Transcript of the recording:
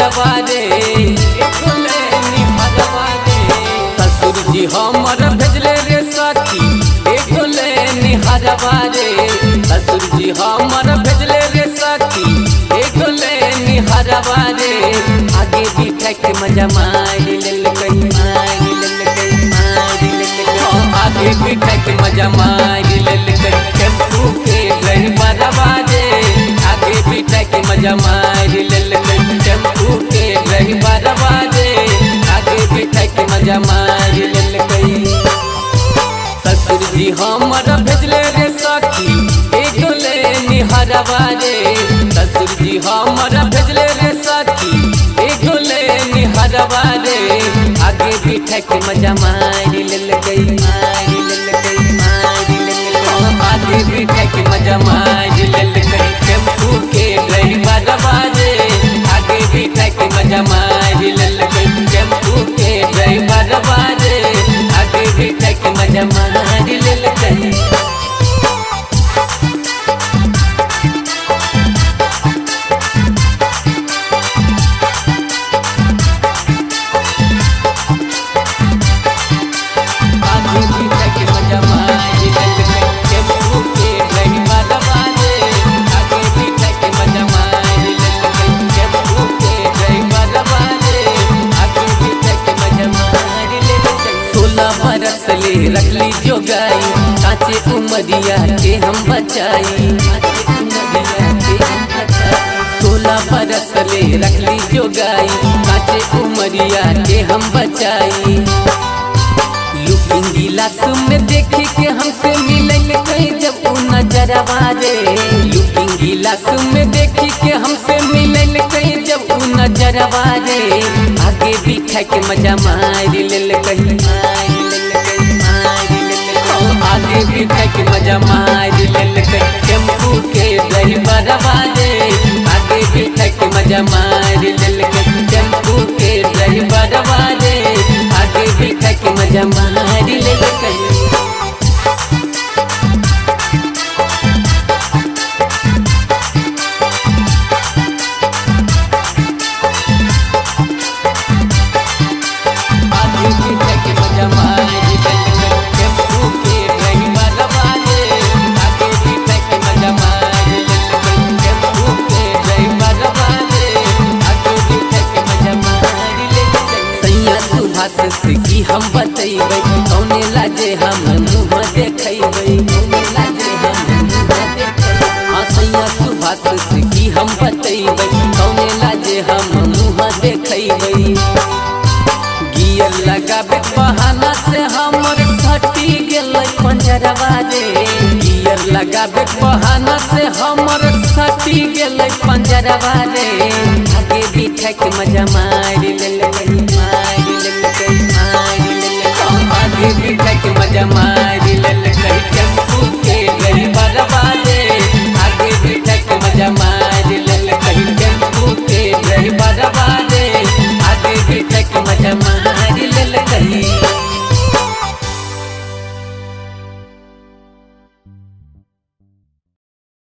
हरवा रे ससुर जी हमर भेजले रे सखी एगो लेनी हरवा रे ससुर जी हमर भेजले रे सखी एगो लेनी हरवा रे आगे बिठा के मजा मारी लेलकई आगे बिठा के मजा मारी लेलकई टेम्पू के ड्राइवरवा रे आगे बिठा के मजा मारी लेलकई टेम्पू के ड्राइवरवा रे आगे बिठा के मजा मारी लेलकई ससुर जी हमर भेजले रे सखी एगो लेनी हरवा रे ससुर जी हमर भेजले रे सखी एगो लेनी हरवा रे आगे बिठा के मजा मारी लेलकई आगे बिठा के मजा मारी लेलकई टेम्पू के ड्राइवरवा रे आगे बिठा के मजा मारी लेलकई टेम्पू के ड्राइवरवा रे आगे बिठा के मजा मारी लेलकई रखली जो गाई कांचे उमरिया के हम बचाई 16 बरस ले रखली जो गाई कांचे उमरिया के हम बचाई लुकिंग गिलास में देखी के हमसे मिलल कहीं जब उ नजरवा रे लुकिंग गिलास में देखी के हमसे मिलल कहीं जब उ नजरवा रे आगे बिठा के मजा मारी लेल कहीं आगे बिठा के मजा मारी लेलकई टेम्पू के ड्राइवरवा रे आगे बिठा के मजा मारी लेलकई टेम्पू के ड्राइवरवा रे आगे बिठा के मजा मारी लेलकई की हम बतैबै कौने लाजे हम मुँह देखैबै हाँ सैया सुभाष से की हम बतैबै कौने लाजे हम मुँह देखैबै गियर लगाबे बहाना से हमर सटी गेलै पंजरवा रे गियर लगाबे बहाना से हमर सटी गेलै पंजरवा रे आगे बिठा के मजा मारी लेलकई आगे बिठा के मजा मारी लेलकई टेम्पू के ड्राइवरवा रे आगे बिठा के मजा मारी लेलकई टेम्पू के ड्राइवरवा रे आगे बिठा के मजा